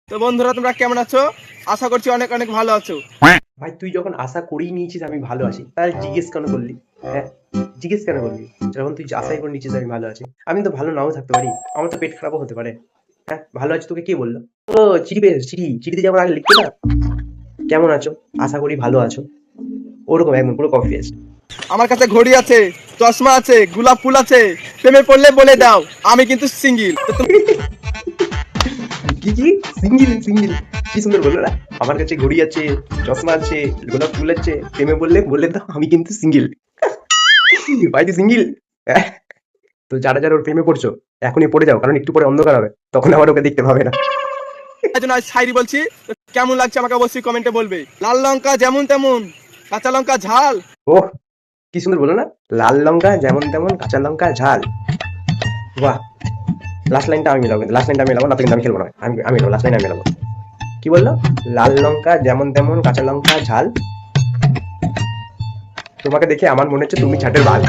তো বন্ধুরা তোমরা কেমন আছো? আশা করছি অনেক অনেক ভালো আছো। ভাই তুই যখন আশা করেই নিয়েছিস আমি ভালো আছি, তাহলে জিজ্ঞেস কেন করলি? হ্যাঁ, জিজ্ঞেস কেন করলি? যখন তুই আশাই করে নিয়েছিস আমি ভালো আছি, আমি তো ভালো নাও থাকতে পারি, আমার তো পেট খারাপও হতে পারে। হ্যাঁ, ভালো আছি তোকে কে বললো? তো চিঠি পেয়েছিস, চিঠিতে যেমন আগে লিখতে না, কেমন আছো, আশা করি ভালো আছো, ওরকম একদম পুরো কপি পেস্ট। আমার কাছে ঘড়ি আছে, চশমা আছে, গোলাপ ফুল আছে, প্রেমে পড়লে বলে দাও আমি কিন্তু সিঙ্গেল। কি কি সিঙ্গেল সিঙ্গেল, কি সুন্দর বললো না, আমার কাছে ঘড়ি আছে, চশমা আছে, গোলাপ ফুল আছে, প্রেমে বললে বললে তো আমি কিন্তু সিঙ্গেল। ভাই তুই সিঙ্গেল? তো যারা যারা ওর প্রেমে পড়ছো, এখনই পড়ে যাও, কারণ একটু পরে অন্ধকার হবে, তখন আবার ওকে দেখতে পাবে না। তাই জন্য আজ শায়রি বলছি। তো কেমন লাগছে আমাকে অবশ্যই কমেন্টে বলবে। লাল লঙ্কা যেমন তেমন, কাঁচা লঙ্কা ঝাল। ওহ, কি সুন্দর বলো না, লাল লঙ্কা যেমন তেমন কাঁচা লঙ্কা ঝাল। বাহ, লাস্ট লাইনটা আমি মিলাবো, লাস্ট লাইনটা আমি মিলাবো না তো, কিন্তু আমি খেলবো না, আমি লাস্ট লাইন আমি মিলাবো। কি বললো? লাল লঙ্কা যেমন তেমন কাঁচা লঙ্কা ঝাল, তোমাকে দেখে আমার মনে হচ্ছে তুমি ছাটের বাল।